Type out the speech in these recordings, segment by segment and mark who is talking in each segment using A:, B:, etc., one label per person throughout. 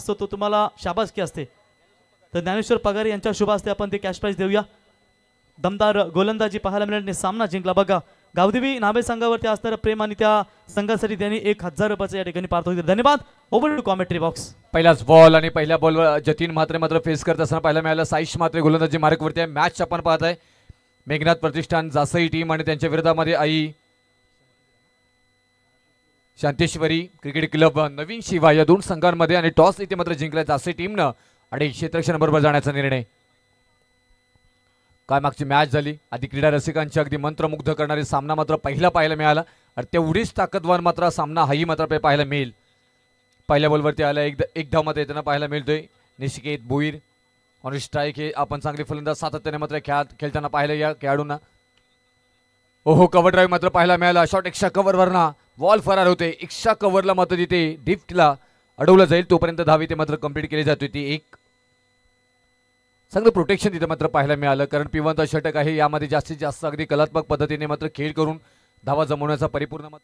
A: असतो तो तुम्हाला शाबासकी असते। तर ज्ञानेश्वर पगार यांच्या शुभ हस्ते आपण ते कॅश प्राइज देऊया। दमदार गोलंदाजी पाहायला मिळाल्याने सामना जिंकला बघा। गावदेवी नाबे संघावरती असणारं प्रेम आणि त्या संघासाठी त्यांनी 1000 रुपयाचं या ठिकाणी पारितोषिक दिलं। धन्यवाद। Over to commentary box.
B: पहिलाच बॉल आणि पहिल्या बॉलवर जतीन म्हात्रे मात्र फेस करत असताना पाहायला मिळालं। साईश म्हात्रे गोलंदाजी मार्कवरती आहे। मॅच आपण पाहत आहे मेघनाथ प्रतिष्ठान जासई टीम आणि त्यांच्या विरोधामध्ये आई शांतेश्वरी क्रिकेट क्लब नवीन शिवा या दोन संघांमध्ये आणि टॉस इथे मात्र जिंकला जासई टीमनं आणि क्षेत्ररक्षणाबरोबर जाण्याचा निर्णय। काय मागची मॅच झाली आधी क्रीडा रसिकांची अगदी मंत्रमुग्ध करणारी सामना मात्र पहिला पाहायला मिळाला आणि तेवढीच ताकदवार मात्र सामना हाही मात्र पाहायला मिळेल। पहिल्या बॉलवरती आला एक धाव मात्र येताना पाहायला मिळतोय। निशिकेत भोईर ऑन स्ट्राईक हे आपण चांगले फलंदाज सातत्याने मात्र खेळताना पाहिलं या खेळाडूंना। ओहो कव्हर ड्राईव्ह मात्र पाहायला मिळाला। शॉट एक्स्ट्रा कव्हरवरना बॉल फरार होते। एक्स्ट्रा कव्हरला मात्र तिथे डिफ्टला अडवलं जाईल तोपर्यंत धाव इथे मात्र कंप्लीट केली जाते। ती एक चांगलं प्रोटेक्शन तिथे मात्र पाहायला मिळालं कारण पिवंत षटक आहे यामध्ये जास्तीत जास्त अगदी कलात्मक पद्धतीने मात्र खेळ करून धावा जमवण्याचा परिपूर्ण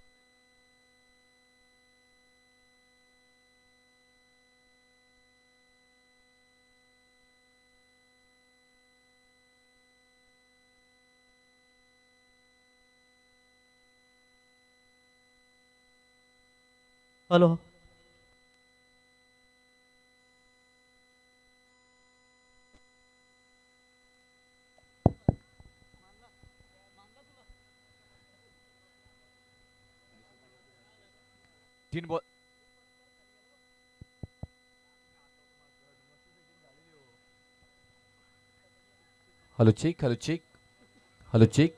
A: हॅलो
B: तीन ball hello check hello check hello check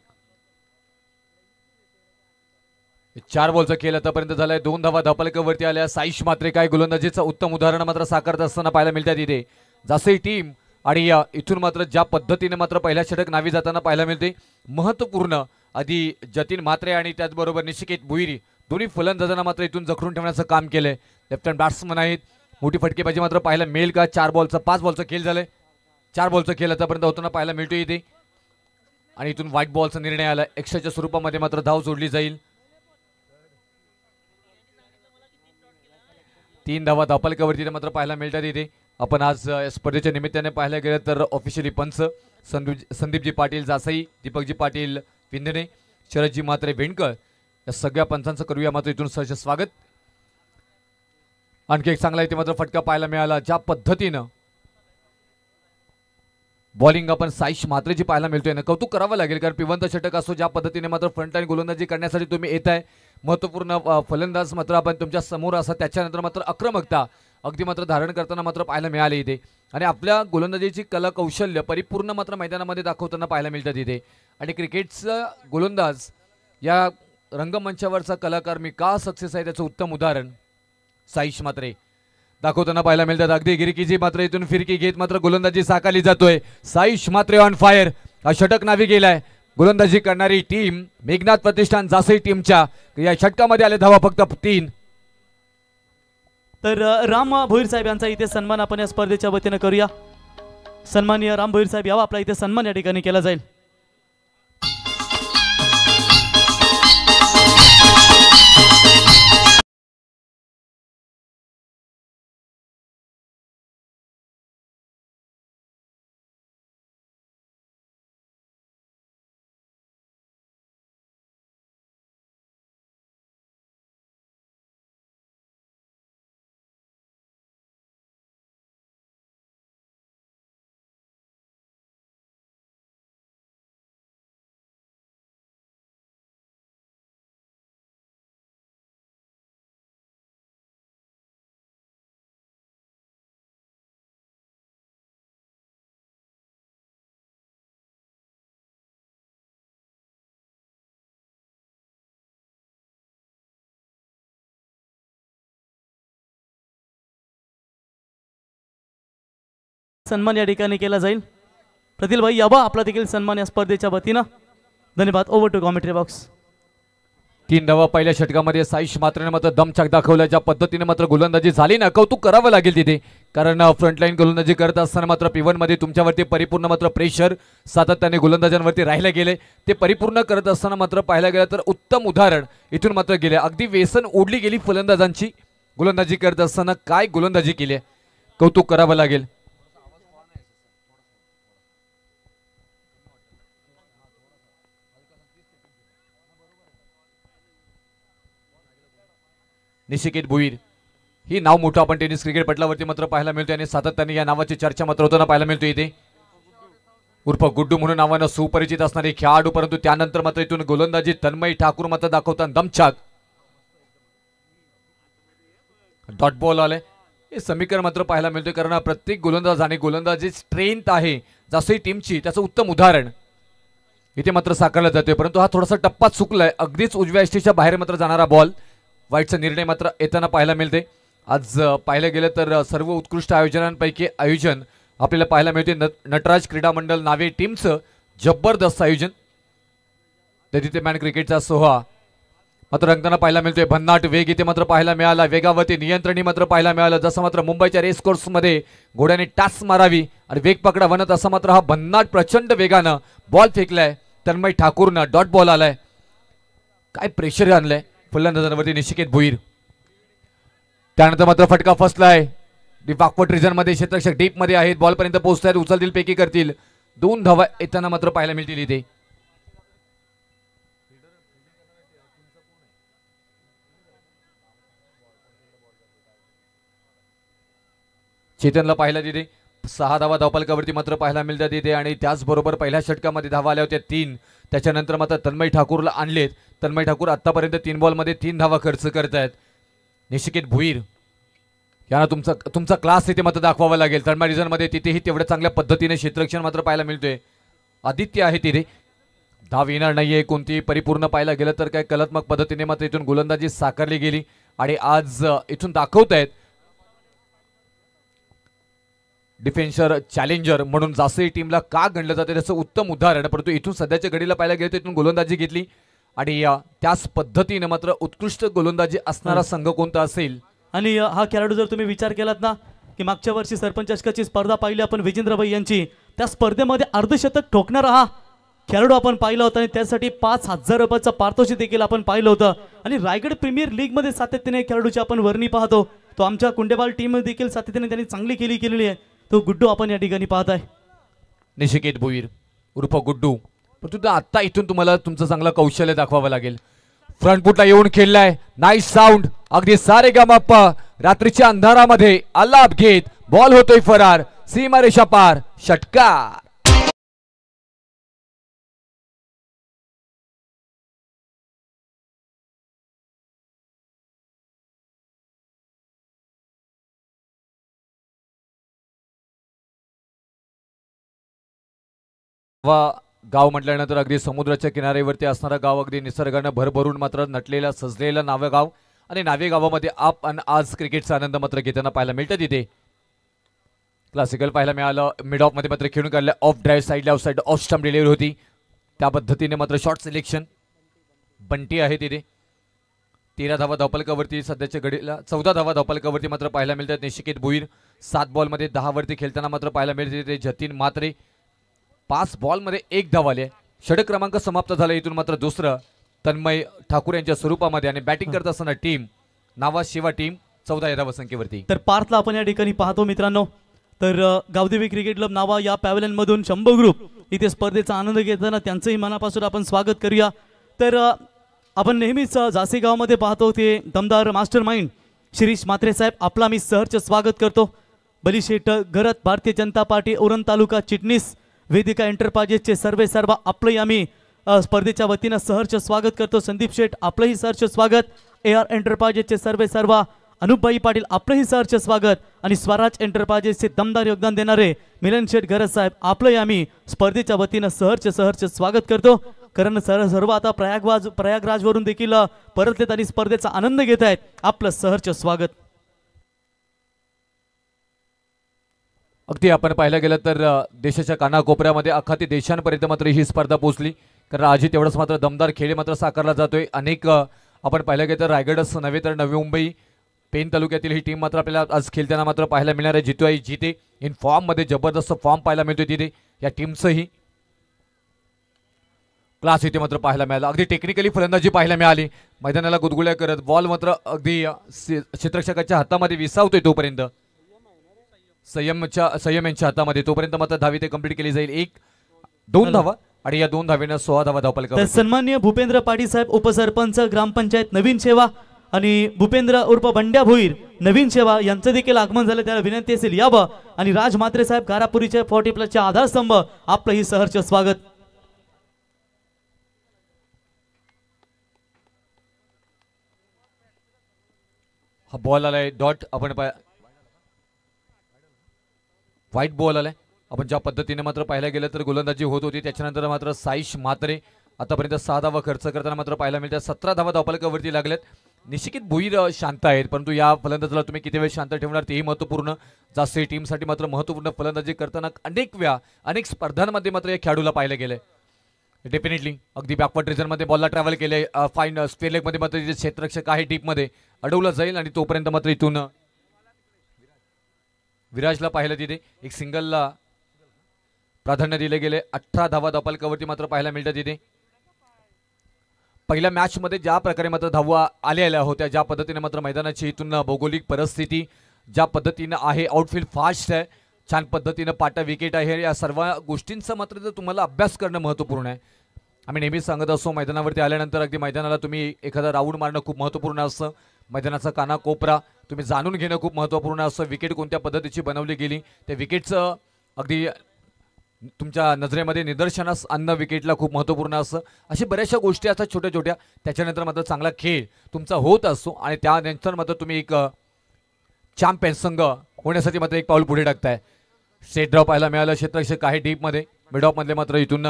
B: 4 बॉलचा खेळ आतापर्यंत झालाय। 2 धावा धापलकावरती आल्या। साईश मात्रे काय गोलंदाजीचं उत्तम उदाहरण मात्र साकारत असताना पाहायला मिळतात इथे जासई टीम आणि इथून मात्र ज्या पद्धतीने मात्र पहिल्या षटक नावी जाताना पाहायला मिळते महत्त्वपूर्ण आधी जतीन म्हात्रे आणि त्याचबरोबर निशिकेत भुईरी दोन्ही फलंदाजांना मात्र इथून जखडून ठेवण्याचं काम केलंय। लेफ्ट हँड बॅट्समन आहेत। मोठी फटकेबाजी मात्र पाहायला मिळेल का। 5 बॉलचा खेळ झालाय। 4 बॉलचा खेळ आतापर्यंत होताना पाहायला मिळतोय इथे आणि इथून व्हाईट बॉलचा निर्णय आला। एक्स्ट्राच्या स्वरूपामध्ये मात्र धाव जोडली जाईल। 3 धावा धापलकावरती मात्र पाहायला मिळतात इथे। आपण आज स्पर्धेच्या निमित्ताने पाहायला गेलं तर ऑफिशियली पंच संदीपजी पाटील जासई, दीपकजी पाटील विंधणे, शरदजी म्हात्रे वेणकर या सगळ्या पंचांचं करूया मात्र इथून सहर्ष स्वागत। आणखी एक चांगला इथे मात्र फटका पाहायला मिळाला। ज्या पद्धतीनं बॉलिंग आपण साईश म्हात्रेची पाहायला मिळतोय ना कौतुक करावं लागेल कारण पिवंत षटक असो ज्या पद्धतीने मात्र फ्रंट लाईन गोलंदाजी करण्यासाठी तुम्ही येत आहे। महत्त्वपूर्ण फलंदाज मात्र आपण तुमच्या समोर असा त्याच्यानंतर मात्र आक्रमकता अगदी मात्र धारण करताना मात्र पाहायला मिळाले इथे आणि आपल्या गोलंदाजीची कला कौशल्य परिपूर्ण मात्र मैदानामध्ये दाखवताना पाहायला मिळतात इथे आणि क्रिकेटचा गोलंदाज या रंगमंचावरचा कलाकार मी का सक्सेस आहे त्याचं उत्तम उदाहरण साईश म्हात्रे दाखवताना पाहायला मिळतात। अगदी गिरकीची मात्र इथून फिरकी घेत मात्र गोलंदाजी साकारली जातोय। साईश म्हात्रे ऑन फायर हा षटक नावी गेलाय। गोलंदाजी करणारी टीम मेघनाथ प्रतिष्ठान जासई टीमच्या या षटकामध्ये आले धावा फक्त 3।
A: तर राम भोईर साहेब यांचा इथे सन्मान आपण या स्पर्धेच्या वतीने करूया। सन्माननीय राम भोईर साहेब यावा आपला इथे सन्मान या ठिकाणी केला जाईल। सन्मान या ठिकाणी केला जाईल। प्रतील भाई यावा आपला देखील सन्मान या स्पर्धेच्या वतीने। धन्यवाद। Over to commentary box.
B: 3 धावा पहिल्या षटकामध्ये साईश म्हात्रेने मात्र दमछाक दाखवला। ज्या पद्धतीने मात्र गोलंदाजी झाली ना कौतुक करावं लागेल तिथे कारण फ्रंटलाईन गोलंदाजी करत असताना मात्र P1 मध्ये तुमच्यावरती परिपूर्ण मात्र प्रेशर सातत्याने गोलंदाजांवरती राहिला गेले ते परिपूर्ण करत असताना मात्र पाहायला गेलं तर उत्तम उदाहरण इथून मात्र गेले। अगदी व्यसन ओढली गेली फलंदाजांची गोलंदाजी करत असताना काय गोलंदाजी केली कौतुक करावं लागेल. निशिकेत भुईर ही नाव मोठं आपण टेनिस क्रिकेट पटलावरती मात्र पाहायला मिळते आणि सातत्याने या नावाची चर्चा मात्र होताना पाहायला मिळते इथे. उर्फ गुड्डू म्हणून नावानं सुपरिचित असणारे खेळाडू, परंतु त्यानंतर मात्र इथून गोलंदाजी तन्मय ठाकूर मात्र दाखवताना दमछाक. डॉट बॉल आले हे समीकरण मात्र पाहायला मिळते, कारण प्रत्येक गोलंदाज आणि गोलंदाजी स्ट्रेंथ आहे जसं टीमची त्याचं उत्तम उदाहरण इथे मात्र साकारलं जाते. परंतु हा थोडासा टप्पा चुकलाय, अगदीच उजव्या एष्टीच्या बाहेर मात्र जाणारा बॉल. वाईटचा निर्णय मात्र येताना पाहायला मिळते. आज पाहिलं गेलं तर सर्व उत्कृष्ट आयोजनांपैकी आयोजन आपल्याला पाहायला मिळते. नटराज क्रीडा मंडळ नावे टीमचं जबरदस्त आयोजन. तिथे मॅन क्रिकेटचा सोहळा मात्र रंगताना पाहायला मिळतोय. भन्नाट वेग इथे मात्र पाहायला मिळाला, वेगावरती नियंत्रणी मात्र पाहायला मिळालं. जसं मात्र मुंबईच्या रेस कोर्स मध्ये घोड्याने टाच मारावी आणि वेग पकडा बनत असं मात्र हा भन्नाट प्रचंड वेगानं बॉल फेकलाय तन्मय ठाकूरनं. डॉट बॉल आलाय, काय प्रेशर आणलंय फलंदाजांवरती निशिकेत भुईर. त्यानंतर मात्र फटका फसलाय. बॅकवर्ड रिजन मध्ये क्षेत्ररक्षक डीप मध्ये आहेत, बॉल पर्यंत पोहोचतायत, उचलतील पैकी करतील. 2 धावा येताना मात्र पाहायला मिळतील इथे. चेतनला पाहिला तिथे 6 धावा धावफलकावरती मात्र पाहायला मिळतात तिथे आणि त्याचबरोबर पहिल्या षटकामध्ये धावा आल्या होत्या 3. त्याच्यानंतर मात्र तन्मय ठाकूरला आणलेत. तन्मय ठाकूर आतापर्यंत 3 बॉलमध्ये 3 धावा खर्च करतायत. निशिकेत भुईर यांना तुमचा क्लास इथे मात्र दाखवावा लागेल. तन्मय रिजन मध्ये तिथेही तेवढ्या चांगल्या पद्धतीने क्षेत्ररक्षण मात्र पाहायला मिळतोय. आदित्य आहे तिथे, धाव येणार नाहीये कोणती परिपूर्ण पाहायला गेलं तर काय कलात्मक पद्धतीने मात्र इथून गोलंदाजी साकारली गेली आणि आज इथून दाखवतायत डिफेन्सर चॅलेंजर म्हणून जास्त टीमला का गणलं जाते त्याचं उत्तम उदाहरण. परंतु इथून सध्याच्या घडीला पाहायला गेलं तर इथून गोलंदाजी घेतली आणि त्याच पद्धतीने मात्र उत्कृष्ट गोलंदाजी असणारा संघ कोणता असेल.
A: आणि हा खेळाडू जर तुम्ही विचार केलात ना की मागच्या वर्षी सरपंच चषकाची स्पर्धा पाहिली आपण विजेंद्र भाई यांची, त्या स्पर्धेमध्ये अर्धशतक ठोकणारा हा खेळाडू आपण पाहिला होता आणि त्यासाठी 5,000 रुपयाचं पारितोषिक देखील आपण पाहिलं होतं. आणि रायगड प्रीमियर लीग मध्ये सातत्याने खेळाडूची आपण वर्णी पाहतो, तो आमच्या कुंडेबाल टीम देखील सातत्याने त्यांनी चांगली केलेली आहे. तो गुड्डू आपण या ठिकाणी पाहत आहे.
B: निशिकेत भुईर उर्फ गुड्डू. परंतु आता इथून तुम्हाला तुमचं चांगलं कौशल्य दाखवावं लागेल. फ्रंट फुटला येऊन खेळलाय, नाईस साऊंड, अगदी सारे गमाप्पा रात्रीच्या अंधारामध्ये आलाप घेत बॉल होतोय फरार, सीमारेषा पार, षटकार. गाव म्हटल्यानंतर अगदी समुद्राच्या किनाऱ्यावरती असणारा गाव, अगदी निसर्गानं भरभरून मात्र नटलेला सजलेलं नावे गाव आणि नावे गावामध्ये आप आणि आज क्रिकेटचा आनंद मात्र घेताना पाहायला मिळतं. तिथे क्लासिकल पाहायला मिळालं. मिड ऑफ मध्ये मात्र खेळून काढलं, ऑफ ड्राईव्ह साईडला of side off stump delivery होती, त्या पद्धतीने मात्र शॉर्ट सिलेक्शन. बंटी आहे तिथे 13 धावा धावफलकावरती सध्याच्या घडीला, 14 धावा धावफलकावरती मात्र पाहायला मिळतात. निशिकेत भुईर 7 बॉलमध्ये 10 वरती खेळताना मात्र पाहायला मिळते तिथे. जतीन मात्रे 5 बॉलमध्ये 1 धाव आले. षटक क्रमांक समाप्त झाला. इथून मात्र दुसरं तन्मय ठाकूर यांच्या स्वरूपामध्ये आणि बॅटिंग करत असताना टीम नावा शिवा टीम 14 धावसंख्येवरती.
A: तर पार्थला आपण या ठिकाणी पाहतो मित्रांनो. तर गावदेवी क्रिकेट क्लब नावा या पॅव्हलियन मधून शंभू ग्रुप इथे स्पर्धेचा आनंद घेताना त्यांचंही मनापासून आपण स्वागत करूया. तर आपण नेहमीच जासे गावामध्ये पाहतो ते दमदार मास्टर माइंड शिरीष म्हात्रे साहेब, आपला मी सहर्ष स्वागत करतो. बलीशेठ घरत भारतीय जनता पार्टी उरण तालुका चिटणीस वेदिका एंटरप्राइजेसचे सर्व आपलंही आम्ही स्पर्धेच्या वतीनं सहर्ष स्वागत करतो. संदीप शेठ आपलंही सहर्ष स्वागत. AR एंटरप्राइजेसचे सर्व अनुपभाई पाटील आपलंही सहर्ष स्वागत. आणि स्वराज एंटरप्राइजेसचे दमदार योगदान देणारे मिलन शेठ घरत साहेब आपलंही आम्ही स्पर्धेच्या वतीनं सहर्ष स्वागत करतो. कारण सर्व आता प्रयागराजवरून देखील परतलेत आणि स्पर्धेचा आनंद घेत आहेत. आपलं सहर्ष स्वागत.
B: अगदी आपण पाहायला गेलं तर देशाच्या कानाकोपऱ्यामध्ये अख्खा ते देशांपर्यंत मात्र ही स्पर्धा पोहोचली. कारण आजही तेवढंच मात्र दमदार खेळ मात्र साकारला जातोय. अनेक आपण पाहिलं गेलं तर रायगडच नव्हे तर नवी मुंबई पेन तालुक्यातील ही टीम मात्र आपल्याला आज खेळताना मात्र पाहायला मिळणार आहे. जितू आई जिते इन फॉर्म मध्ये जबरदस्त फॉर्म पाहायला मिळतोय तिथे. या टीमचंही क्लास इथे मात्र पाहायला मिळाला. अगदी टेक्निकली फलंदाजी पाहायला मिळाली, मैदानाला गुदगुल्या करत बॉल मात्र अगदी क्षेत्ररक्षकाच्या हातामध्ये विसावतोय तोपर्यंत. संयम यांच्या हातामध्ये, तोपर्यंत मात्र धावी ते कंप्लीट केली जाईल. 1-2 धावा आणि या 2 धावेनं 16 धावा धावपलका.
A: तर सन्माननीय भूपेंद्र पाटील साहेब, उपसरपंच ग्रामपंचायत नवीन सेवा, आणि भूपेंद्र उर्फ बंड्या भोईर नवीन सेवा यांचं देखील आगमन झालं, त्याला विनंती असेल यावं. आणि राज म्हात्रे साहेब घारापुरीचे 40+ आधारस्तंभ, आपलं ही सहर्ष स्वागत.
B: हा बॉल आलाय डॉट, आपण व्हाईट बॉल आलाय. आपण ज्या पद्धतीने मात्र पाहायला गेलं तर गोलंदाजी होत होती, त्याच्यानंतर मात्र साईश म्हात्रे आतापर्यंत 6 धावा खर्च करताना मात्र पाहायला मिळतात. 17 धावा धावपलकावरती लागल्यात. निश्चित भुईर शांत आहेत, परंतु या फलंदाजाला तुम्ही किती वेळ शांत ठेवणार तेही महत्त्वपूर्ण. जास्त टीमसाठी मात्र महत्त्वपूर्ण फलंदाजी करताना अनेक स्पर्धांमध्ये मात्र या खेळाडूला पाहिलं गेलंय. डेफिनेटली अगदी बॅकवर्ड रिजनमध्ये बॉलला ट्रॅव्हल केले. फाईन स्क्वेअर लेगमध्ये मात्र तिथे क्षेत्ररक्षक आहे डीपमध्ये अडवलं जाईल, आणि तोपर्यंत मात्र इथून विराजला पाहिलं तिथे एक सिंगलला प्राधान्य दिले गेले. 18 धावा धावपलकावरती मात्र पाहायला मिळतात तिथे. पहिल्या मॅच मध्ये ज्या प्रकारे मात्र धावा आलेल्या होत्या, ज्या पद्धतीने मात्र मैदानाची इथून भौगोलिक परिस्थिती ज्या पद्धतीने आहे, आउटफील्ड फास्ट आहे, छान पद्धतीने पाटा विकेट आहे, या सर्व गोष्टींचा मात्र तुम्हाला अभ्यास करणं महत्त्वपूर्ण आहे. आम्ही नेहमीच सांगत असतो मैदानावरती आल्यानंतर अगदी मैदानाला तुम्ही एखादा राऊंड मारणं खूप महत्त्वपूर्ण असतं. मैदानाचा काना कोपरा तुम्ही जाणून घेणं खूप महत्त्वपूर्ण असतं. विकेट कोणत्या पद्धतीची बनवली गेली, त्या विकेटचं अगदी तुमच्या नजरेमध्ये निदर्शनास आणणं विकेटला खूप महत्त्वपूर्ण असतं. अशी बऱ्याचशा गोष्टी असतात छोट्या छोट्या, त्याच्यानंतर मात्र चांगला खेळ तुमचा होत असतो, आणि त्यानंतर मात्र तुम्ही एक चॅम्पियन संघ होण्यासाठी मात्र एक पाऊल पुढे टाकताय. स्ट्रेट ड्रॉप पाहायला मिळालं. क्षेत्ररक्षक आहे डीपमध्ये, मिड ऑफ मधले मात्र इथून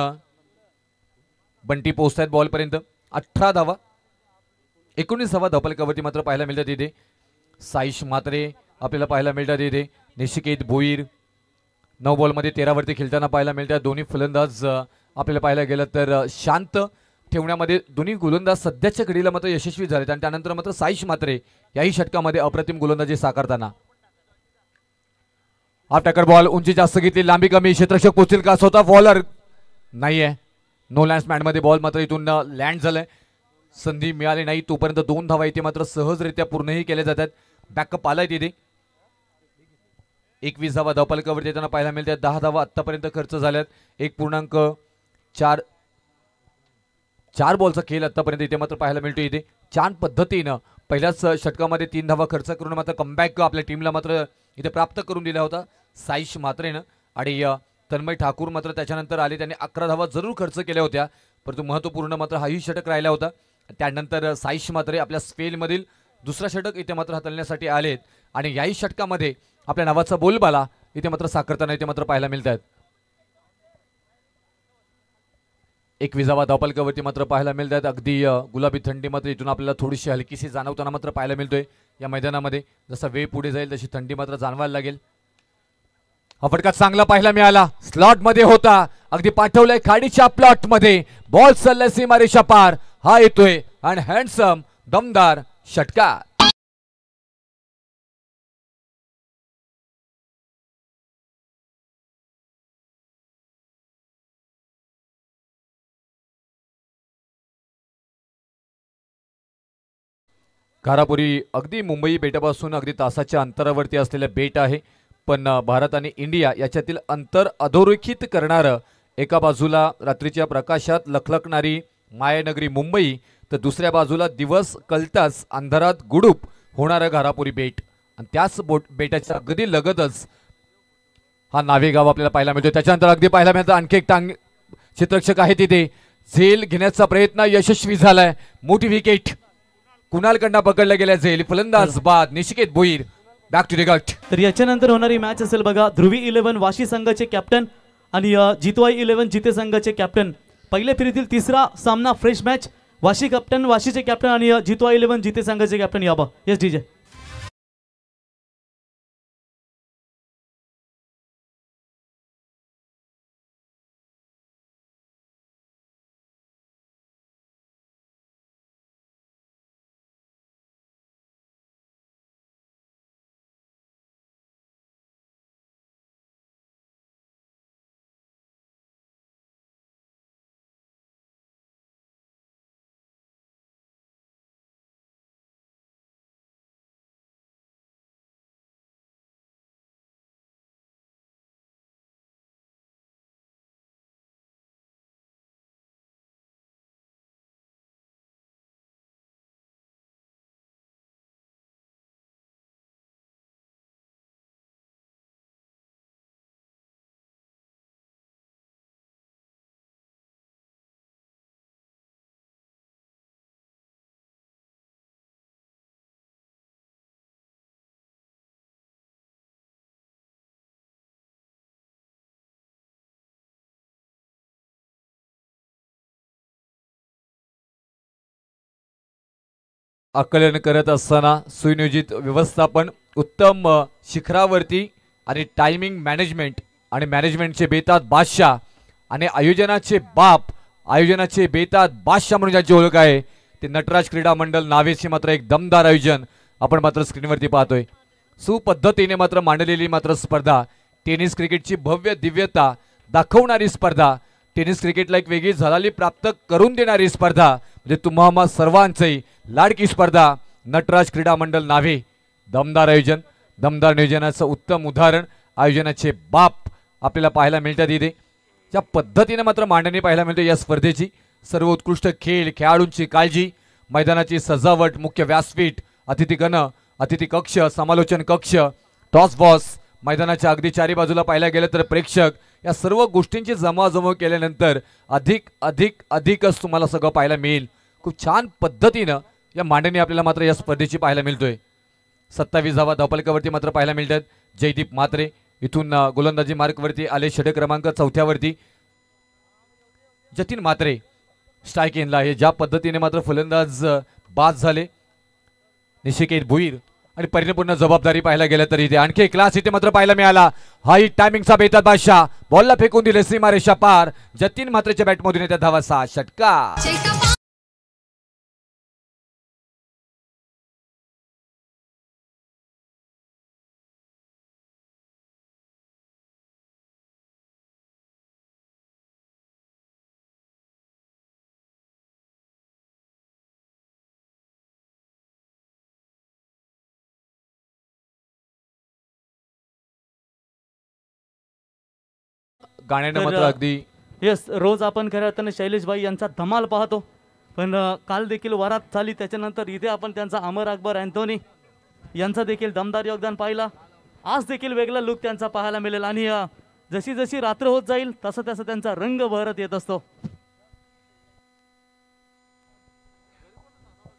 B: बंटी पोहोचतायत बॉलपर्यंत. 18 धावा 19 धावा धावपलकावरती मात्र पाहायला मिळतात इथे. साईश म्हात्रे आपल्याला पाहायला मिळतात इथे. निशिकेत भोईर 9 बॉलमध्ये 13 वरती खेळताना पाहायला मिळतात. दोन्ही फलंदाज आपल्याला पाहायला गेलं तर शांत ठेवण्यामध्ये दोन्ही गोलंदाज सध्याच्या घडीला मात्र यशस्वी झालेत, आणि त्यानंतर मात्र साईश म्हात्रे याही षटकामध्ये अप्रतिम गोलंदाजी साकारताना. हा टॅकर बॉल उंची जास्त घेतली, लांबी कमी, क्षेत्ररक्षक पोहोचतील का, स्वतः बॉलर नाहीये. नो लँड्स मॅनमध्ये बॉल मात्र इथून लँड झालाय, संधी मिळाली नाही. तोपर्यंत 2 धावा इथे मात्र सहजरित्या पूर्णही केल्या जातात. बॅकअप आलाय तिथे. 21 धावा धावपलकावरती येताना पाहायला मिळतात. 10 धावा आतापर्यंत खर्च झाल्यात. 1.4 बॉलचा खेळ आतापर्यंत इथे मात्र पाहायला मिळतो. इथे छान पद्धतीनं पहिल्याच षटकामध्ये 3 धावा खर्च करून मात्र कमबॅक आपल्या टीमला मात्र इथे प्राप्त करून दिला होता साईश म्हात्रेनं, आणि तन्मय ठाकूर मात्र त्याच्यानंतर आले. त्यांनी 11 धावा जरूर खर्च केल्या होत्या, परंतु महत्त्वपूर्ण मात्र हाही षटक राहिला होता. त्यानंतर साईश म्हात्रे आपल्या स्पेलमधील दुसरा षटक इथे मात्र हाताळण्यासाठी आलेत, आणि याही षटकामध्ये आपल्या नावाचा बोलबाला इथे मात्र साकारताना इथे मात्र पाहायला मिळतात. 21 धावा धावपलकावरती मात्र पाहायला मिळतात. अगदी गुलाबी थंडी मात्र इथून आपल्याला थोडीशी हलकीशी जाणवताना मात्र पाहायला मिळतोय या मैदानामध्ये. जसा वेळ पुढे जाईल तशी थंडी मात्र जाणवायला लागेल. हा फटका चांगला पाहायला मिळाला, स्लॉट मध्ये होता, अगदी पाठवलंय खाडीच्या प्लॉट मध्ये, बॉल चाललाय सीमारेषा पार. हा येतोय आणि हँडसम दमदार षटकार. घारापुरी अगदी मुंबई बेटापासून अगदी तासाच्या अंतरावरती असलेलं बेट आहे, पण भारत आणि इंडिया याच्यातील अंतर अधोरेखित करणारं एका बाजूला रात्रीच्या प्रकाशात लखलखणारी मायानगरी मुंबई, तर दुसऱ्या बाजूला दिवस कळताच अंधारात गुडूप होणारं घारापुरी बेट, आणि त्याच बेटाच्या अगदी लगतच हा नावेगाव आपल्याला पाहायला मिळतो. त्याच्यानंतर अगदी पाहायला मिळतं आणखी एक क्षेत्ररक्षक आहे तिथे. झेल घेण्याचा प्रयत्न यशस्वी झालाय. मोठी विकेट कुणालकडनं पकडला गेला. झेल फलंदाज बाद Nishiket Bhoir. Back to the गट.
A: तर याच्यानंतर होणारी मॅच असेल बघा, ध्रुवी 11 वाशी संघाचे कॅप्टन आणि जितवाई 11 जिते संघाचे कॅप्टन. पहिल्या फेरीतील तिसरा सामना फ्रेश मॅच. वाशी कॅप्टन, वाशीचे कॅप्टन आणि जितवाई 11 जिते संघाचे कॅप्टन. याबा yes DJ.
B: आकलन करत असताना सुनियोजित व्यवस्थापन, उत्तम शिखरावरती आणि टायमिंग मॅनेजमेंट आणि मॅनेजमेंटचे बेतात बादशाह आणि आयोजनाचे बाप, आयोजनाचे बेतात बादशाह म्हणून ज्याची ओळख आहे ते नटराज क्रीडा मंडळ नावेचे मात्र एक दमदार आयोजन आपण मात्र स्क्रीनवरती पाहतोय। सुपद्धतीने मात्र मांडलेली मात्र स्पर्धा, टेनिस क्रिकेटची भव्य दिव्यता दाखवणारी स्पर्धा, टेनिस क्रिकेटला एक वेगळी झळाली प्राप्त करून देणारी स्पर्धा, म्हणजे तुम्हा सर्वांची लाडकी स्पर्धा नटराज क्रीडा मंडळ नावे। दमदार आयोजन, दमदार नियोजनाचं उत्तम उदाहरण, आयोजनाचे बाप आपल्याला पाहायला मिळतात इथे। ज्या पद्धतीने मात्र मांडणी पाहायला मिळते या स्पर्धेची, सर्व उत्कृष्ट खेळ, खेळाडूंची काळजी, मैदानाची सजावट, मुख्य व्यासपीठ, अतिथीगण, अतिथी कक्ष, समालोचन कक्ष, टॉस बॉस, मैदानाच्या अगदी चारी बाजूला पाहायला गेलं तर प्रेक्षक, या सर्व गोष्टींची जमाजमव केल्यानंतर अधिक अधिक अधिकच तुम्हाला सगळं पाहायला मिळेल। खूप छान पद्धतीनं या मांडणी आपल्याला मात्र या स्पर्धेची पाहायला मिळतोय। 27 धावा धावफलकावरती मात्र पाहायला मिळतात। जयदीप म्हात्रे इथून गोलंदाजी मार्कवरती आले, षटक क्रमांक 4थ्यावरती। जतीन म्हात्रे स्ट्राईक एनला आहे, ज्या पद्धतीने मात्र फलंदाज बाद झाले निशिकेत भुईर आणि परिपूर्ण जबाबदारी पाहायला गेलं तरी इथे आणखी क्लास इथे मात्र पाहायला मिळाला। हाई टायमिंगचा बेतात बादशाह, बॉलला फेकून दिले सीमारेषा पार, जतीन म्हात्रेच्या बॅटमधून येत्या धावा 6 षटकार। गाण्यानं
A: तर,
B: मात्र अगदी
A: येस, रोज आपण खऱ्या अर्थाने शैलेश भाई यांचा धमाल पाहतो, पण काल देखील वरात झाली, त्याच्यानंतर इथे आपण त्यांचा अमर अकबर अँथोनी यांचा देखील दमदार योगदान पाहिला। आज देखील वेगळा लुक त्यांचा पाहायला मिळेल आणि जशी जशी रात्र होत जाईल तसं तसं त्यांचा रंग बहरत येत असतो।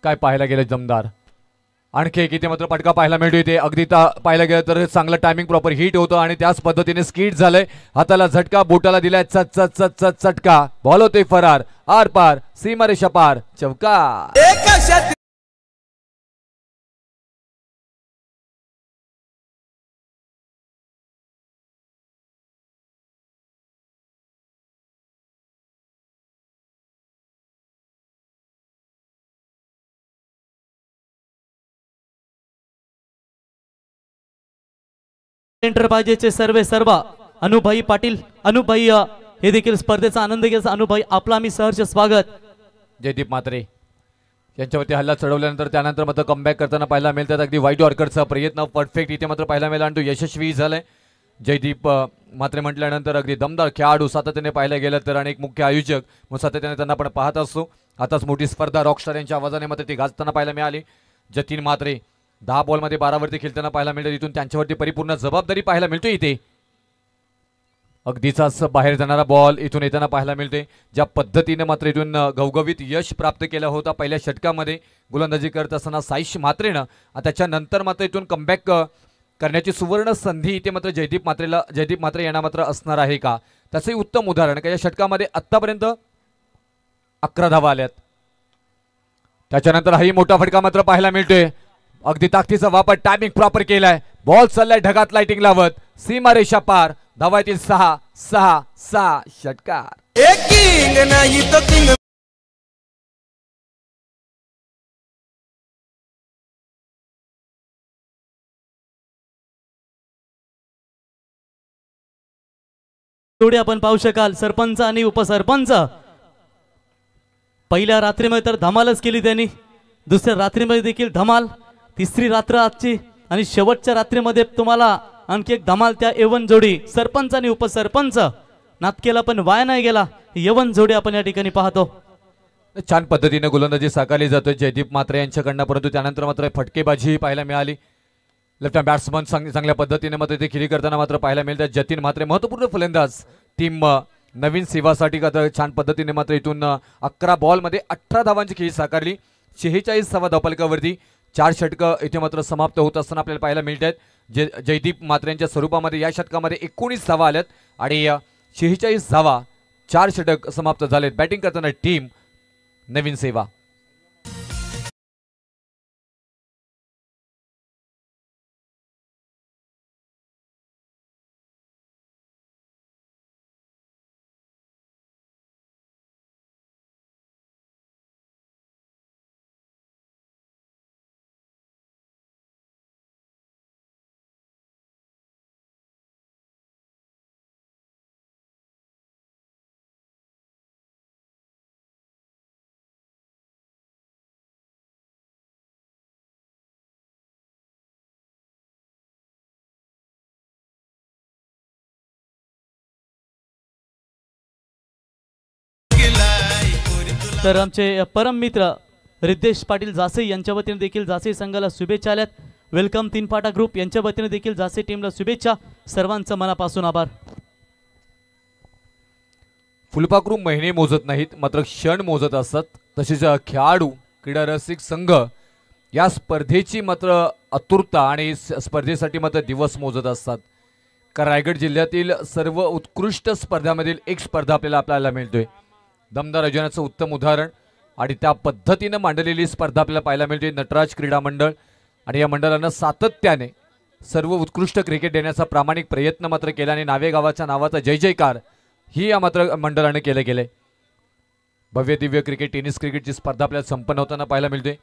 B: काय पाहायला गेलं दमदार, आणखी एक इथे मात्र पटका पाहायला मिळतो इथे। अगदी पाहायला गेलं तर चांगलं टायमिंग प्रॉपर हिट होतं आणि त्याच पद्धतीने स्किट झालंय, हाताला झटका, बोटाला दिलाय चट चट चट चट चटका, बॉल होते फरार, आर पार, सीमारेषा पार, चौकार।
A: एंटरप्राइजेसचे सर्व अनुभाई पाटील, अनुभाई हे देखील स्पर्धेचा आनंद घेत, अनुभाई आपला मी सहर्ष स्वागत।
B: जयदीप म्हात्रे यांच्यावरती हल्ला चढवल्यानंतर त्यानंतर मात्र कमबॅक करताना पाहायला मिळतात। अगदी वाईट यॉर्करचा प्रयत्न परफेक्ट इथे मात्र पाहायला मिळाला आणि तो यशस्वी झालाय। जयदीप म्हात्रे म्हटल्यानंतर अगदी दमदार खेळाडू सातत्याने पाहायला गेलं तर आणि एक मुख्य आयोजक म्हणून सातत्याने त्यांना आपण पाहत असतो। आताच मोठी स्पर्धा रॉकस्टार यांच्या आवाजाने मात्र ती गाजताना पाहायला मिळाली। जतीन म्हात्रे 10 बॉलमध्ये 12 वरती खेळताना पाहायला मिळतं, इथून त्यांच्यावरती परिपूर्ण जबाबदारी पाहायला मिळते इथे। अगदीचाच बाहेर जाणारा बॉल इथून येताना पाहायला मिळते। ज्या पद्धतीने मात्र इथून घवघवीत यश प्राप्त केलं होतं पहिल्या षटकामध्ये गोलंदाजी करत असताना साईश म्हात्रेनं, त्याच्यानंतर मात्र इथून कमबॅक करण्याची सुवर्ण संधी इथे मात्र जयदीप म्हात्रे यांना मात्र असणार आहे का, त्याचंही उत्तम उदाहरण का या षटकामध्ये आतापर्यंत 11 धावा आल्यात। त्याच्यानंतर हाही मोठा फटका मात्र पाहायला मिळतोय, अगदी ताकदीचा वापर, टायमिंग प्रॉपर केलाय, बॉल चाललाय ढगात लाइटिंग लावत, सीमारेषा पार, धावा येतील 6 6 6 षटकार।
A: थोडे आपण पाहू शकाल सरपंच आणि उपसरपंच पहिल्या रात्रीमध्ये तर धमालच केली त्यांनी, दुसऱ्या रात्रीमध्ये देखील धमाल, तिसरी रात्र आजची आणि शेवटच्या रात्रीमध्ये तुम्हाला आणखी एक धमाल त्या यवन जोडी सरपंच आणि उपसरपंच नाटकेला पण वाया नाही गेला, यवन जोडी आपण या ठिकाणी पाहतो।
B: छान पद्धतीने गोलंदाजी साकारली जाते जयदीप म्हात्रे यांच्याकडनं, परंतु त्यानंतर मात्र फटकेबाजी पाहायला मिळाली। लेफ्ट हँड बॅट्समन चांगल्या पद्धतीने मात्र ते खेळी करताना मात्र पाहायला मिळतात। जतीन म्हात्रे महत्त्वपूर्ण फलंदाज, टीम नवीन सेवासाठी छान पद्धतीने मात्र इथून 11 बॉलमध्ये 18 धावांची खेळी साकारली, 46 धावा धावफलकावरती, 4 षटकं इथे मात्र समाप्त होत असताना आपल्याला पाहायला मिळतात। जयदीप म्हात्रेंच्या स्वरूपामध्ये या षटकामध्ये 19 धावा आल्यात आणि 46 धावा, 4 षटक समाप्त झालेत। बॅटिंग करताना टीम नवीन सेवा।
A: तर आमचे परम मित्र रिद्धेश पाटील जासे यांच्या वतीने देखील जासे संघाला शुभेच्छा आल्यात. वेलकम तीन फाटा ग्रुप यांच्या वतीने देखील जासे टीमला शुभेच्छा. सर्वांचं मनापासून आभार.
B: फुलपाखरू महिने मोजत नाहीत मात्र क्षण मोजत असतात. तसेच खेळाडू क्रीडा रसिक संघ या स्पर्धेची मात्र आतुरता आणि स्पर्धेसाठी मात्र दिवस मोजत असतात. रायगड जिल्ह्यातील सर्व उत्कृष्ट स्पर्धांमधील एक स्पर्धा आपल्याला मिळतोय. दमदार आयोजनाचं उत्तम उदाहरण आणि त्या पद्धतीनं मांडलेली स्पर्धा आपल्याला पाहायला मिळते. नटराज क्रीडा मंडळ आणि या मंडळानं सातत्याने सर्व उत्कृष्ट क्रिकेट देण्याचा प्रामाणिक प्रयत्न मात्र केला आणि नावे गावाच्या नावाचा जय जयकार ही या मात्र मंडळाने केले गेले. भव्य दिव्य क्रिकेट टेनिस क्रिकेटची स्पर्धा आपल्याला संपन्न होताना पाहायला मिळते.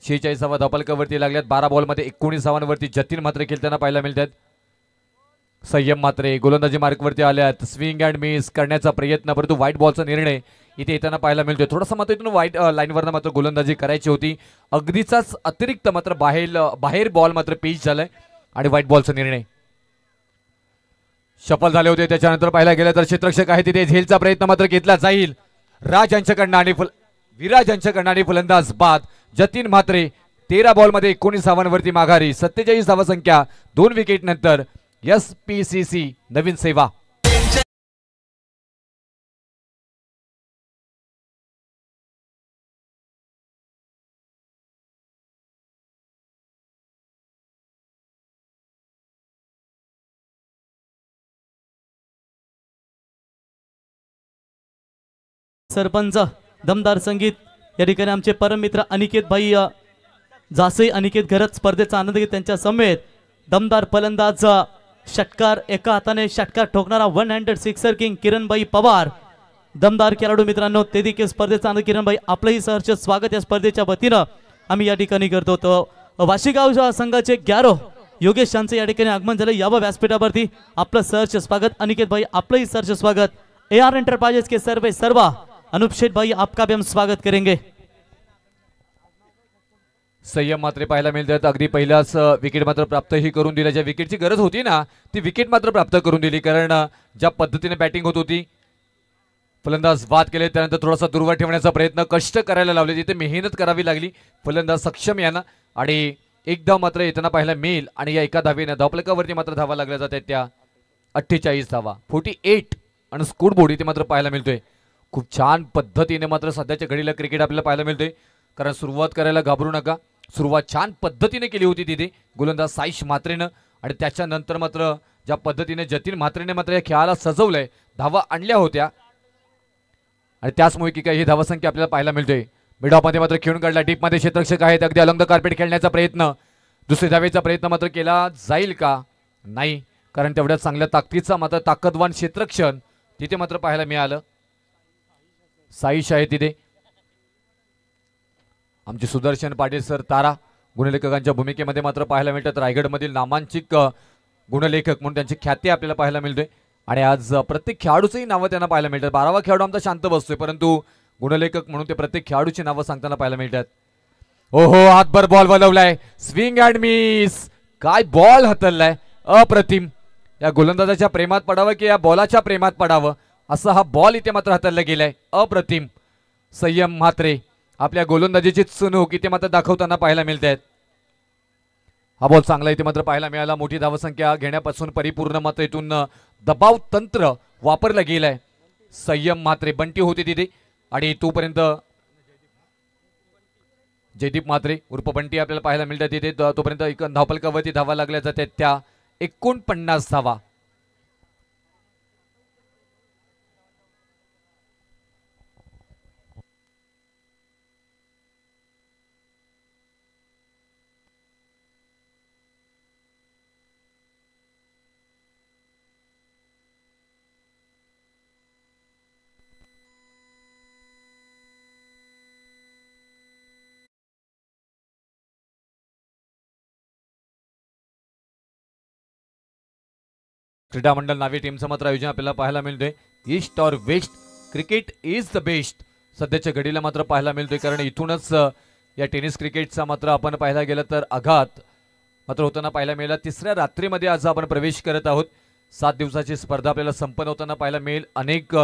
B: 46वा धावफलकावरती लागल्यात. बॉल बॉलमध्ये 19 धावांवरती जतीन मात्र खेळताना पाहायला मिळतात. संयम मात्रे गोलंदाजी मार्कवरती आल्यात. स्विंग अँड मिस करण्याचा प्रयत्न परंतु व्हाईट बॉलचा निर्णय इथे येताना पाहायला मिळतोय. थोडासा मात्र इथून व्हाईट लाईनवरनं मात्र गोलंदाजी करायची होती. अगदीचाच अतिरिक्त मात्र बाहेर बॉल मात्र पिच झालाय आणि व्हाईट बॉलचा निर्णय सफल झाले होते. त्याच्यानंतर पाहायला गेलं तर क्षेत्ररक्षक आहे तिथे झेलचा प्रयत्न मात्र घेतला जाईल. राज यांच्याकडनं आणि विराज यांच्याकडनं आणि फलंदाज बाद. जतीन म्हात्रे 13 बॉलमध्ये 19 धावांवरती माघारी. 47 धावा संख्या 2 विकेट नंतर SPCC नवीन सेवा.
A: सरपंच दमदार संगीत या ठिकाणी आमचे परम मित्र अनिकेत भाई जासे अनिकेत घरत स्पर्धेचा आनंद घेत त्यांच्या समेत दमदार फलंदाज षटकार एका हाताने षटकार ठोकणारा 1 हँडेड सिक्सर किंग किरणबाई पवार. दमदार खेळाडू मित्रांनो ते देखील स्पर्धेचा आनंद. किरणबाई आपलंही सहर्ष स्वागत या स्पर्धेच्या वतीनं आम्ही या ठिकाणी करतो. तो वाशीगाव संघाचे 11 योगेश यांचं या ठिकाणी आगमन झालं. यावं व्यासपीठावरती आपलं सहर्ष स्वागत. अनिकेत भाई आपलंही सहर्ष स्वागत. AR एंटरप्राइजेस के सर्वा अनूप शेठ भाई आपका भी हम स्वागत करेंगे.
B: संयम मात्र पाहायला मिळतात. अगदी पहिलाच विकेट मात्र प्राप्तही करून दिल्या. ज्या विकेटची गरज होती ना ती विकेट मात्र प्राप्त करून दिली. कारण ज्या पद्धतीने बॅटिंग होत होती फलंदाज बाद केले. त्यानंतर थोडासा दूरवर ठेवण्याचा प्रयत्न कष्ट करायला लावले. तिथे मेहनत करावी लागली फलंदाज सक्षम यांना आणि एकदा मात्र येताना पाहायला मिळेल. आणि या एका धावेनं धावफलकावरती मात्र धावा लागल्या जातात. त्या 48 धावा 48 आणि स्कोर बोर्ड इथे मात्र पाहायला मिळतोय. खूप छान पद्धतीने मात्र सध्याच्या घडीला क्रिकेट आपल्याला पाहायला मिळतोय. कारण सुरुवात करायला घाबरू नका. सुरुवात छान पद्धतीने केली होती तिथे गोलंदाज साईश म्हात्रेनं आणि त्याच्यानंतर मात्र ज्या पद्धतीने जतीन म्हात्रेने मात्र या खेळाला सजवलंय धावा आणल्या होत्या आणि त्याचमुळे की काही ही धावासंख्या आपल्याला पाहायला मिळतोय. मिडॉपमध्ये मात्र खेळून काढला. डीपमध्ये क्षेत्ररक्षक आहेत. अगदी अलंग कार्पेट खेळण्याचा प्रयत्न. दुसरी धावेचा प्रयत्न मात्र केला जाईल का नाही. कारण तेवढ्या चांगल्या ताकदीचा मात्र ताकदवान क्षेत्ररक्षण तिथे मात्र पाहायला मिळालं. साईश आहे तिथे. आमचे सुदर्शन पाटील सर तारा गुणलेखकांच्या भूमिकेमध्ये मात्र पाहायला मिळतात. रायगडमधील नामांकित गुणलेखक म्हणून त्यांची ख्याती आपल्याला पाहायला मिळते. आणि आज प्रत्येक खेळाडूचंही नावं त्यांना पाहायला मिळतात. 12वा खेळाडू आमचा शांत बसतोय परंतु गुणलेखक म्हणून ते प्रत्येक खेळाडूची नावं सांगताना पाहायला मिळतात. ओहो हातभर बॉल वलवलाय. Swing and miss. काय बॉल हतललाय. अप्रतिम. या गोलंदाजाच्या प्रेमात पडावं की या बॉलाच्या प्रेमात पडावं असा हा बॉल इथे मात्र हाताळला गेलाय. अप्रतिम. संयम म्हात्रे आपल्या गोलंदाजीची चुणूक इथे मात्र दाखवताना पाहायला मिळत आहेत. हा बॉल चांगला इथे मात्र पाहायला मिळाला. मोठी धावसंख्या घेण्यापासून परिपूर्ण मात्र इथून दबाव तंत्र वापरलं गेलंय. संयम म्हात्रे बंटी होती तिथे आणि तोपर्यंत जयदीप म्हात्रे उर्फ बंटी आपल्याला पाहायला मिळतात तिथे. तोपर्यंत एक धावफलकावरती धावा लागल्या जातात त्या 49 धावा. क्रीडा मंडळ नावी टीमचं मात्र आयोजन आपल्याला पाहायला मिळतोय. ईस्ट और west cricket is the best सध्याच्या घडीला मात्र पाहायला मिळतोय. कारण इथूनच या टेनिस क्रिकेटचा मात्र आपण पाहायला गेलं तर आघात मात्र होताना पाहायला मिळाला. तिसऱ्या रात्रीमध्ये आज आपण प्रवेश करत आहोत. 7 दिवसाची स्पर्धा आपल्याला संपन्न होताना पाहायला मिळेल. अनेक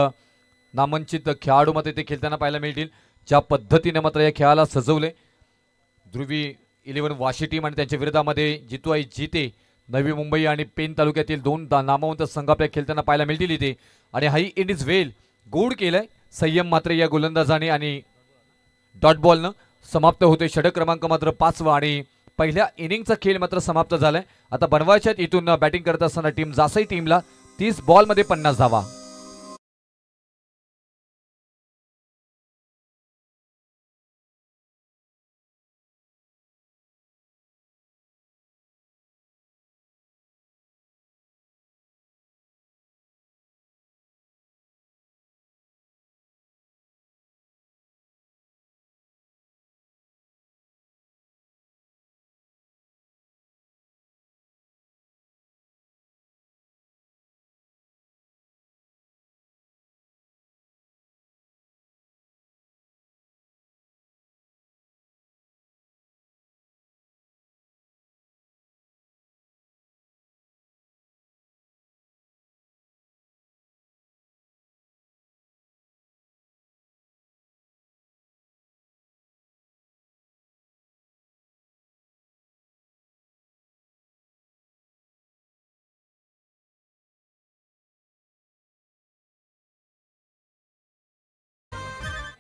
B: नामांकित खेळाडू मात्र ते खेळताना पाहायला मिळतील. ज्या पद्धतीने मात्र या खेळाला सजवले. ध्रुवी 11 वाशी टीम आणि त्यांच्या विरोधामध्ये जितू जिते नवी मुंबई आणि पेन तालुक्यातील दोन नामवंत संघ आपल्या खेळताना पाहायला मिळतील इथे. आणि हाई इट इज वेल गुड केलंय संयम मात्र या गोलंदाजाने आणि डॉट बॉलनं समाप्त होते. षटक क्रमांक मात्र 5वा आणि पहिल्या इनिंगचा खेळ मात्र समाप्त झालाय. आता बनवायच्यात इथून बॅटिंग करत असताना टीम जासई टीमला 30 बॉलमध्ये 50 धावा.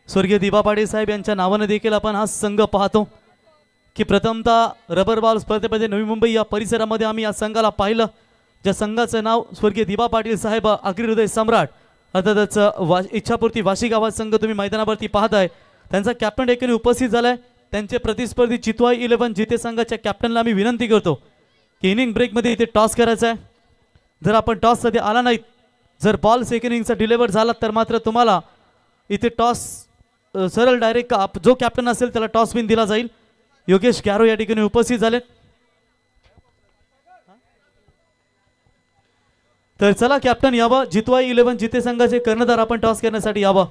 A: स्वर्गीय दिबा पाटील साहेब यांच्या नावाने देखील आपण हा संघ पाहतो की प्रथमतः रबर बॉल स्पर्धेमध्ये नवी मुंबई या परिसरामध्ये आम्ही या संघाला पाहिलं, ज्या संघाचं नाव स्वर्गीय दिबा पाटील साहेब आगरी हृदय सम्राट अर्थातच इच्छापूर्ती वाशी गावात संघ तुम्ही मैदानावरती पाहताय. त्यांचा कॅप्टन देखील उपस्थित झालाय. त्यांचे प्रतिस्पर्धी चितवाई 11 जिते संघाच्या कॅप्टनला आम्ही विनंती करतो की इनिंग ब्रेकमध्ये इथे टॉस करायचा आहे. जर आपण टॉसमध्ये आला नाहीत, जर बॉल सेकंड इनिंगचा डिलिव्हर झाला तर मात्र तुम्हाला इथे टॉस सरळ डायरेक्ट जो कॅप्टन असेल त्याला टॉस विन दिला जाईल. योगेश गॅरो या ठिकाणी उपस्थित झाले. तर चला कॅप्टन यावं, जितवाई 11 जिते संघाचे कर्णधार आपण टॉस करण्यासाठी यावं.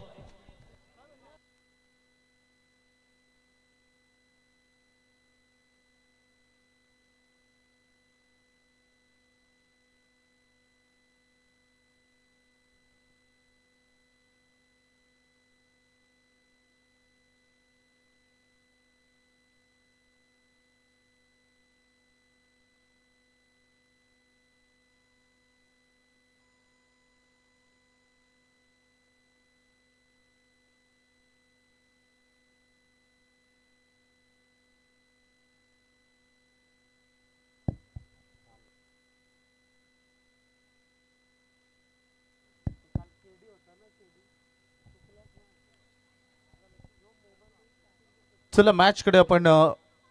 C: चला मॅच कडे आपण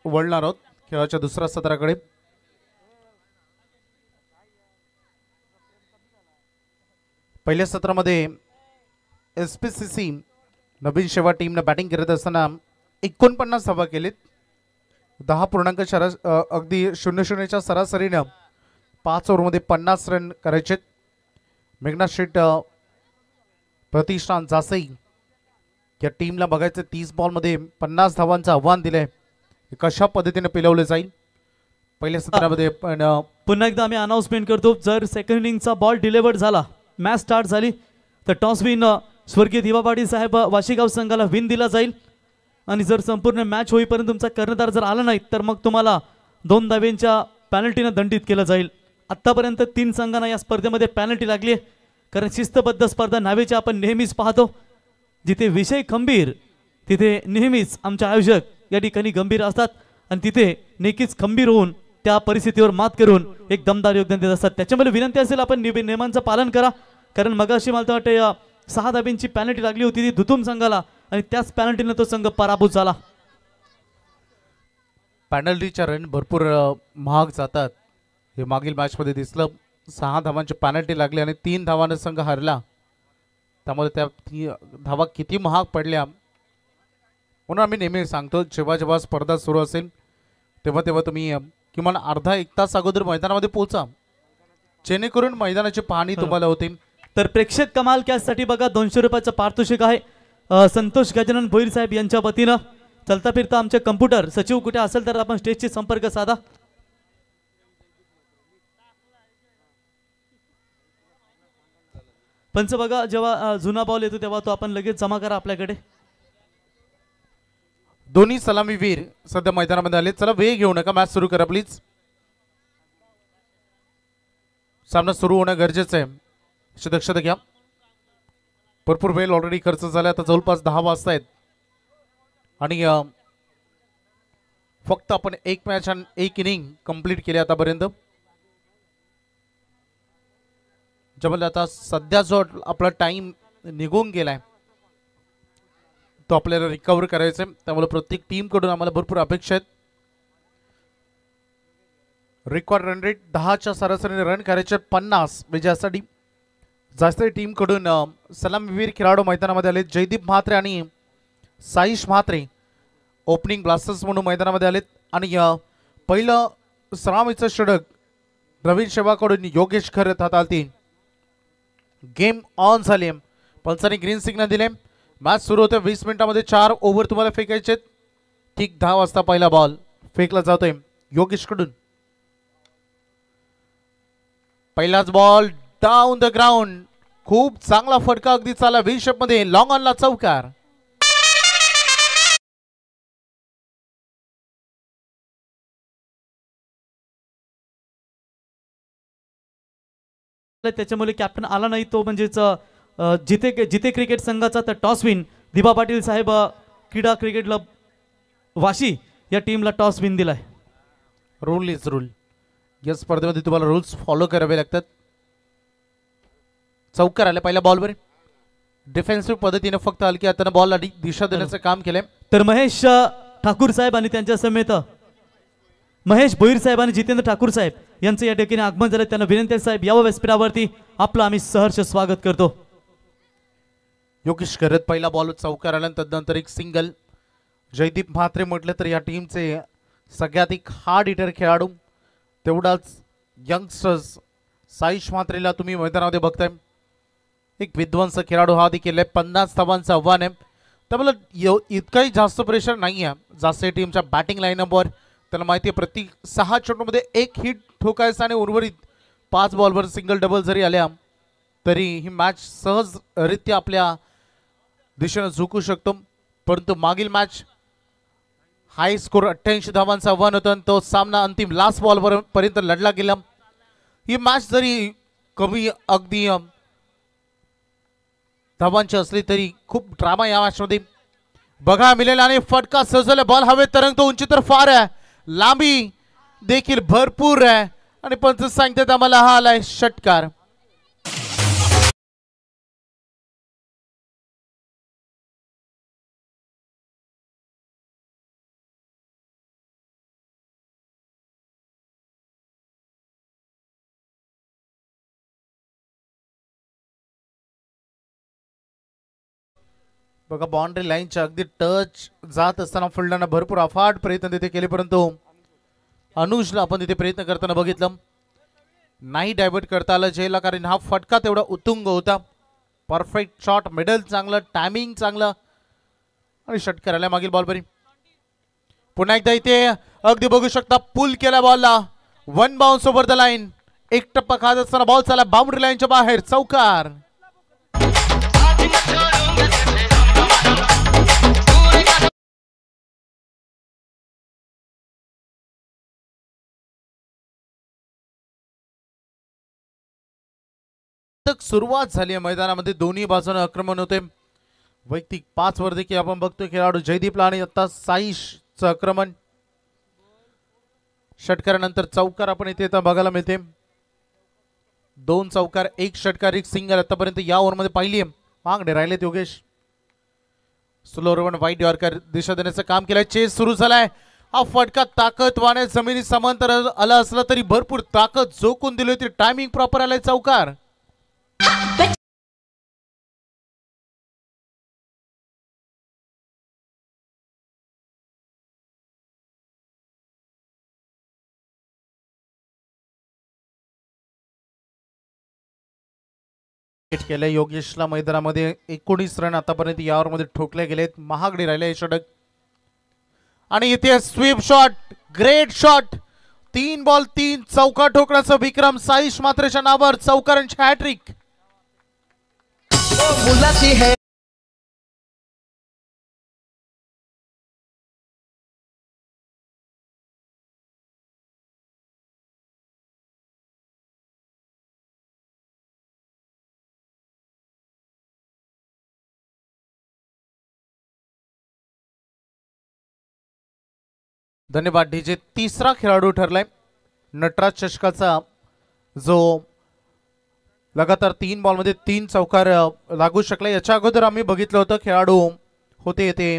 C: वळणार आहोत, खेळाच्या दुसऱ्या सत्राकडे. पहिल्या सत्रामध्ये SPCC नवीन शेवा टीमने बॅटिंग करत असताना 49 धावा केलीत. 10.4 अगदी 0-0च्या सरासरीनं 5 ओव्हरमध्ये 50 रन करायचे. मेघनाथ शेट प्रतिष्ठान जासई या टीमला बघायचं 30 बॉलमध्ये 50 धावांचं आव्हान दिलंय. कशा पद्धतीने पिलवले जाईल पहिल्या सत्रामध्ये. पण
A: पुन्हा एकदा आम्ही अनाउन्समेंट करतो, जर सेकंड इनिंगचा बॉल डिलिव्हर्ड झाला, मॅच स्टार्ट झाली, तर टॉस विन स्वर्गीय दिबा पाटील साहेब वाशीगाव संघाला विन दिला जाईल. आणि जर संपूर्ण मॅच होईपर्यंत तुमचा कर्णधार जर आला नाही तर मग तुम्हाला 2 धावेंच्या पॅनल्टीनं दंडित केलं जाईल. आत्तापर्यंत 3 संघांना या स्पर्धेमध्ये पॅनल्टी लागली आहे, कारण शिस्तबद्ध स्पर्धा नावेच्या आपण नेहमीच पाहतो. जिथे विषय खंबीर तिथे नेहमीच आमचे आयोजक या ठिकाणी गंभीर असतात आणि तिथे नेकीच खंबीर होऊन त्या परिस्थितीवर मात करून एक दमदार योगदान देत असतात. त्याच्यामुळे विनंती असेल आपण नियमांचं पालन करा, कारण मगाशी मला वाटतं 6 धाब्यांची पॅनल्टी लागली होती ती धुतूम संघाला आणि त्याच पॅनल्टीनं तो संघ पराभूत झाला.
C: पॅनल्टीच्या रन भरपूर महाग जातात, हे मागील मॅचमध्ये दिसलं. 6 धावांची पॅनल्टी लागली आणि 3 धावांना संघ हरला, त्यामुळे त्या धावा किती महाग पडल्या. म्हणून आम्ही नेहमी सांगतो, जेव्हा जेव्हा स्पर्धा सुरू असेल तेव्हा तेव्हा तुम्ही किमान अर्धा 1 तास अगोदर मैदानामध्ये पोहोचा, जेणेकरून मैदानाची पाहणी तुम्हाला होते.
A: तर प्रेक्षक कमाल कॅचसाठी बघा 200 रुपयाचं पारितोषिक आहे संतोष गजानन भोईर साहेब यांच्या वतीनं. चलता फिरता आमचे कम्प्युटर सचिव कुठे असेल तर आपण स्टेजशी संपर्क साधा. पंच बघा, जेव्हा जुना बॉल येतो तेव्हा तो आपण लगेच जमा करा आपल्याकडे.
C: दोन्ही सलामीवीर सध्या मैदानामध्ये आले. चला वेळ घेऊ नका, मॅच सुरू करा प्लीज. सामना सुरू होणं गरजेचं आहे, याची दक्षता घ्या. भरपूर वेळ ऑलरेडी खर्च झाला, आता जवळपास 10 वाजता आहेत आणि फक्त आपण एक मॅच आणि एक इनिंग कंप्लीट केली आतापर्यंत. ज्यामुळे आता सध्या जो आपला टाइम निघून गेलाय तो आपल्याला रिकव्हर करायचा आहे. त्यामुळे प्रत्येक टीम कडून आम्हाला भरपूर अपेक्षा आहेत. रेकॉर्ड रन रेट 10च्या सरासरीने रन करायचे 50 विजयासाठी. जास्त टीम कडून सलामीवीर खेळाडू मैदानामध्ये आले. जयदीप म्हात्रे आणि साईश म्हात्रे ओपनिंग ब्लास्टर्स म्हणून मैदानामध्ये आलेत आणि पहिलं सलामीचं षटक रवीन शेवाकडून योगेश खरत हाताळतील. गेम ऑन झाली, पंचांनी ग्रीन सिग्नल दिले. मॅच सुरू होते. 20 मिनिटांमध्ये 4 ओव्हर तुम्हाला फेकायचे. ठीक 10 वाजता पहिला बॉल फेकला जातोय योगेश कडून. पहिलाच बॉल डाऊन द ग्राउंड, खूप चांगला फटका अगदी चाला व्ही शेप मध्ये, लॉंग ऑनला चौकार.
A: त्याच्यामुळे कॅप्टन आला नाही तो म्हणजेच जिते क्रिकेट संघाचा तर टॉस विन दिबा पाटील साहेब क्रीडा क्रिकेट क्लब वाशी या टीमला टॉस विन दिलाय.
C: Rule is rule. या स्पर्धेमध्ये तुम्हाला रूल्स फॉलो करावे लागतात. चौकार आले पहिल्या बॉलवर. डिफेन्सिव्ह पद्धतीने फक्त हलकी हाताने बॉलला दिशा देण्याचं काम केलंय.
A: तर महेश ठाकूर साहेब आणि त्यांच्या समेत महेश भोईर साहेब आणि जितेंद्र ठाकूर साहेब यांचं या ठिकाणी आगमन झालं. त्यांना विनंती साहेब यावं व्यासपीठावरती, आपलं आम्ही सहर्ष स्वागत करतो.
C: योगेश करत पहिला बॉल चौकार आला, तदनंतर एक सिंगल. जयदीप म्हात्रे म्हटलं तर या टीमचे सगळ्यात एक हार्ड हिटर खेळाडू, तेवढाच यंगस्टर्स साईश म्हात्रेला तुम्ही मैदानामध्ये बघताय. एक विध्वंस खेळाडू हा देखील आहे. 50 धावांचं आव्हान आहे, त्यामुळे इतकाही जास्त प्रेशर नाही आहे जास्त टीमच्या बॅटिंग लाईनअपवर. त्याला माहिती आहे प्रत्येक 6 चेंडूमध्ये एक हिट ठोकायचं आणि उर्वरित 5 बॉलवर सिंगल डबल जरी आल्या तरी ही मॅच सहजरित्या आपल्या दिशेने झुकू शकतो. परंतु मागील मॅच हाय स्कोर 88 धावांचं आव्हान होतं आणि तो सामना अंतिम लास्ट बॉलवर पर्यंत लढला गेला. ही मॅच जरी कमी अगदी धावांची असली तरी खूप ड्रामा या मॅचमध्ये बघा मिळेल. आणि फटका सजवला, बॉल हवेत तरंगतो, उंची तर फार आहे, लांबी देखील भरपूर आहे आणि पंच सांगतात आम्हाला हा आलाय षटकार. बघा बाउंड्री लाईनच्या अगदी टच जात असताना फिल्डरना भरपूर अफाट प्रयत्न तिथे केले, परंतु अनुजला आपण तिथे प्रयत्न करताना बघितलं, नाही डायव्हर्ट करता आलं जयला, कारण हा फटका तेवढा उत्तुंग होता. परफेक्ट शॉट, मिडल चांगलं, टायमिंग चांगलं आणि षटकार आल्या मागील बॉलवर. पुन्हा एकदा इथे अगदी बघू शकता पुल केला बॉलला, 1 बाउन्स ओव्हर द लाईन. एक टप्पा खात असताना बॉल चाला बाउंड्री लाईनच्या बाहेर, चौकार. सुरुवात झाली आहे मैदानामध्ये, दोन्ही बाजूने आक्रमण होते. वैयक्तिक 5 वर देखील आपण बघतोय खेळाडू जयदीपला आणि आता साईशचं आक्रमण. षटकारानंतर चौकार आपण इथे बघायला मिळते. 2 चौकार, 1 षटकार, 1 सिंगल आतापर्यंत या ओव्हरमध्ये पाहिली. मागणे राहिलेत योगेश. स्लोअर वन वाईट यॉर्कर दिशा देण्याचं काम केलंय. चेस सुरू झालाय. हा फटका ताकदवाने जमिनी समांतर आला असला तरी भरपूर ताकद जोखून दिली होती. टायमिंग प्रॉपर आलाय, चौकार. केले योगेशला मैदानामध्ये 19 रन आतापर्यंत यावर मध्ये ठोकले गेलेत. महागडे राहिले षटक आणि इथे sweep shot, great shot. 3 ball 3 चौका ठोकण्याचा विक्रम साईश म्हात्रेच्या नावावर. चौकारांची हॅट्रिक. धन्यवाद डीजे. तिसरा खेळाडू ठरलाय नटराज चषकाचा, जो लगातार 3 बॉलमध्ये 3 चौकार लागू शकला. याच्या अगोदर आम्ही बघितलं होतं खेळाडू होते ते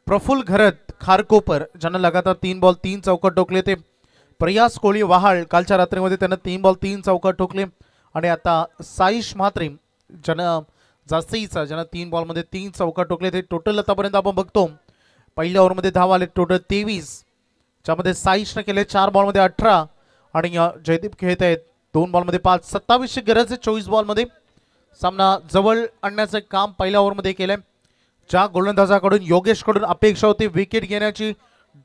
C: प्रफुल्ल घरत खारकोपर, ज्यांना लगातार 3 बॉल 3 चौकार ठोकले. ते प्रयास कोळी वहाळ, कालच्या रात्रीमध्ये त्यांना 3 बॉल 3 चौकार ठोकले. आणि आता साईश म्हात्रे ज्यांना ज्यांना 3 बॉलमध्ये 3 चौकार ठोकले. ते टोटल आतापर्यंत आपण बघतो पहिल्या ओव्हरमध्ये धावा आले टोटल 23, ज्यामध्ये साईशने केले 4 बॉलमध्ये 18 आणि जयदीप खेळत आहेत 2 बॉलमध्ये 5. 27ची गरज आहे 24 बॉलमध्ये. सामना जवळ आणण्याचं काम पहिल्या ओव्हरमध्ये केलंय. ज्या गोलंदाजाकडून योगेशकडून अपेक्षा होती विकेट घेण्याची,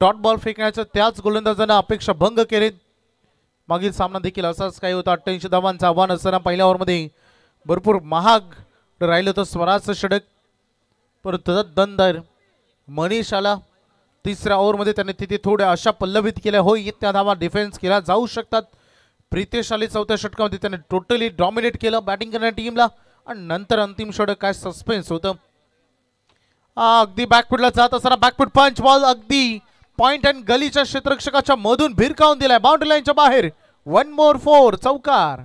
C: डॉट बॉल फेकण्याचं, त्याच गोलंदाजांना अपेक्षा भंग केले. मागील सामना देखील असाच काही होता. 88 धावांचं आव्हान असताना पहिल्या ओव्हरमध्ये भरपूर महाग राहिलं होतं स्वराजचं षटक, परंतु दंदर मनीष आला. तिसऱ्या ओव्हरमध्ये त्याने तिथे थोड्या अशा पल्लवित केल्या, होय त्या धावा डिफेन्स केला जाऊ शकतात. प्रितेश आली चौथ्या षटकामध्ये, त्याने टोटली डॉमिनेट केलं बॅटिंग करणाऱ्या टीमला. आणि नंतर अंतिम षटक काय सस्पेन्स होतं. अगदी बॅकफुटला जात असताना बॅकफुट पंच बॉल अगदी पॉइंट अँड गलीच्या क्षेत्ररक्षकाच्या मधून भिरकावून दिलाय बाउंड्री लाईनच्या बाहेर. 1 more 4 चौकार.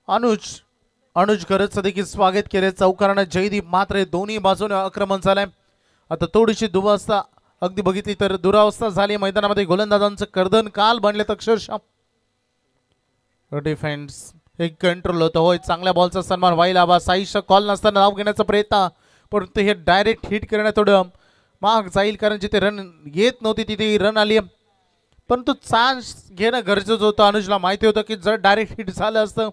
C: अनुज गरजचं देखील स्वागत केले. चौकारानं जयदीप मात्र दोन्ही बाजूने आक्रमण झालंय. आता थोडीशी दुरावस्था अगदी बघितली तर दुरावस्था झाली मैदानामध्ये. गोलंदाजांचं कर्दन काल बनलेत अक्षरशः. डिफेन्स हे कंट्रोल होतं, होय चांगल्या बॉलचा सन्मान व्हायला हवा. साईशचा कॉल नसताना धाव घेण्याचा प्रयत्न, परंतु हे डायरेक्ट हिट करण्यात थोडं महाग जाईल, कारण जिथे रन येत नव्हती तिथे रन आली. परंतु चान्स घेणं गरजेचं होतं. अनुजला माहिती होतं की जर डायरेक्ट हिट झालं असतं,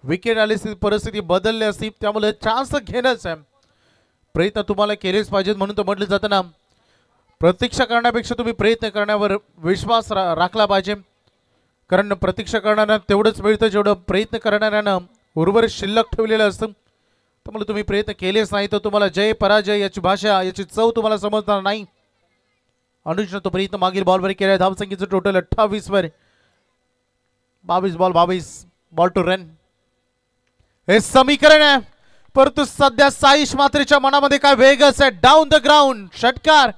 C: विकेट आली असती, परिस्थिती बदलली असती, त्यामुळे चान्स घेणंच आहे. प्रयत्न तुम्हाला केलेच पाहिजेत. म्हणून तर म्हटलं जातं ना, प्रतीक्षा करण्यापेक्षा तुम्ही प्रयत्न करण्यावर विश्वास राखला पाहिजे, कारण प्रतीक्षा करणाऱ्यांना तेवढंच मिळतं जेवढं प्रयत्न करणाऱ्यांना उर्वरित शिल्लक ठेवलेलं असतं. त्यामुळे तुम्ही प्रयत्न केलेच नाही तर तुम्हाला जय पराजय याची भाषा, याची चव तुम्हाला समजणार नाही. अनुजनं तो प्रयत्न मागील बॉलवर केला. धावसंख्येचं टोटल 28 वर, 22 बॉल 22 बॉल टू रन हे समीकरण आहे. परंतु सध्या साईश मात्रेच्या मनामध्ये काय वेगच आहे. डाऊन द ग्राउंड षटकार.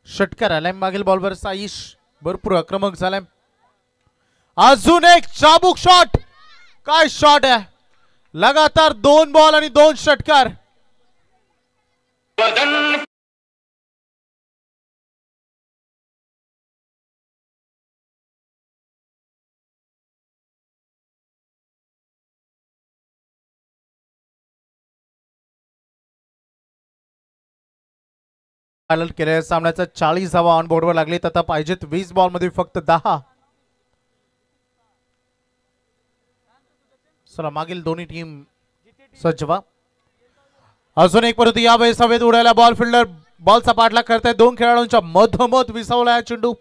C: षटकार आलाय मागील बॉलवर. साईश भरपूर आक्रमक झालाय. अजून एक चाबूक शॉट. काय शॉट आहे. लगातार 2 बॉल आणि 2 षटकार. केल्या सामन्याचा 40 धावा ऑन बोर्डवर लागले. आता पाहिजेत 20 बॉल मध्ये फक्त 10. चला मागील दोन्ही टीम सज्ज व्हा. अजून एक परत यावेळेस हवेत उडायला बॉल. फिल्डर बॉलचा पाठलाग करताय. 2 खेळाडूंच्या मधोमध विसावला चेंडू.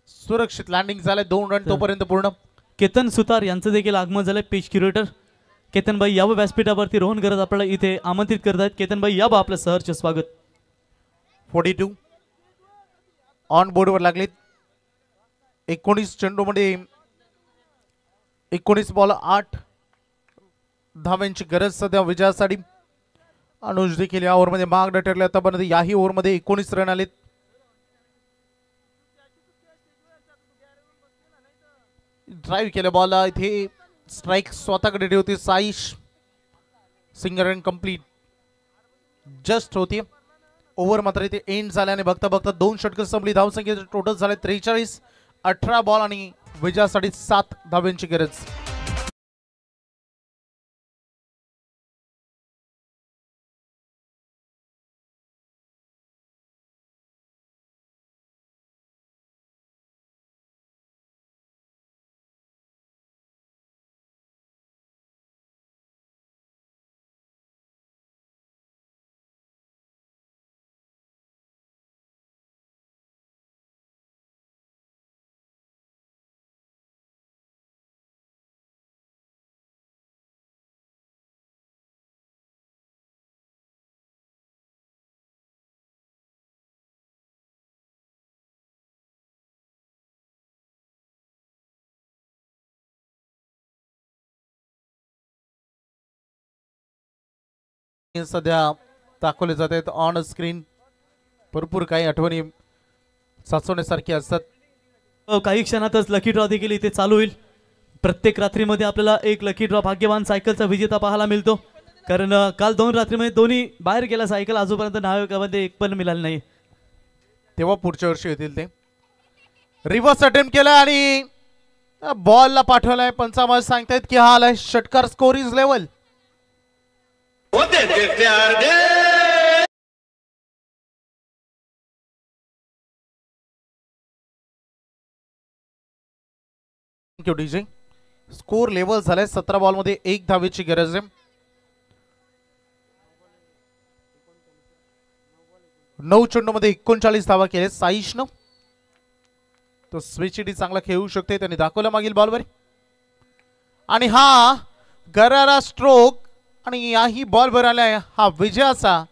C: सुरक्षित लँडिंग झालंय. 2 रन तोपर्यंत पूर्ण.
A: केतन सुतार यांचं देखील आगमन झालंय. पिच क्युरेटर केतनबाई यावं व्यासपीठावरती. रोहन गरज आपल्याला इथे आमंत्रित करत आहेत. केतनबाई यावं, आपलं सहर्ष स्वागत.
C: 42 ऑन बोर्डवर लागले. 19 चेंडूमध्ये 19 बॉल 8 धाव्यांची गरज सध्या विजयासाठी. अनुज देखील या ओव्हरमध्ये मागणं ठरले. आतापर्यंत याही ओव्हरमध्ये 19 रन आलेत. ड्राईव्ह केलं बॉल. इथे स्ट्राईक स्वतःकडे ठेवते Saish. Single run complete just होती. ओव्हर मात्र इथे एंड झाल्याने बघता बघता 2 षटकं संपली. धावसंख्या टोटल झाले 43. 18 बॉल आणि विजयासाठी 7 धाव्यांची गरज. सध्या दाखवले जात आहेत ऑन स्क्रीन. भरपूर काही आठवणी साचवण्यासारखी असतात.
A: काही क्षणातच लकी ड्रॉ देखील इथे चालू होईल. प्रत्येक रात्रीमध्ये आपल्याला एक लकी ड्रॉ भाग्यवान सायकलचा विजेता पाहायला मिळतो. कारण काल 2 रात्रीमध्ये दोन्ही बाहेर गेल्या सायकल अजूनपर्यंत नाविकामध्ये एक पण मिळाली नाही.
C: तेव्हा पुढच्या वर्षी येतील ते. रिव्हर्स अटेम्प्ट केला आणि बॉलला पाठवलाय. पंचामत सांगतायत की हा आलाय षटकार. Score is level. Thank you DJ. Score level झालाय. 17 बॉल मध्ये 1 धावेची गरज आहे. 9 चेंडूमध्ये 39 धावा केले साईशनं. तो स्विचिडी चांगला खेळू शकते. त्यांनी दाखवलं मागील बॉलवर. आणि हा गरारा स्ट्रोक आणि याही बॉलवर आलाय हा विजयाचा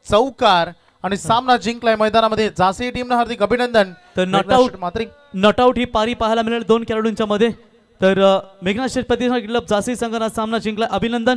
C: चौकार आणि सामना जिंकलाय मैदानामध्ये. झांसी टीमनं हार्दिक अभिनंदन.
A: तर नॉटआउट ही पारी पाहायला मिळेल 2 खेळाडूंच्या मध्ये. तर मेघनाथ शेठ प्रतिष्ठान क्लब झांसी संघाने सामना जिंकला. अभिनंदन.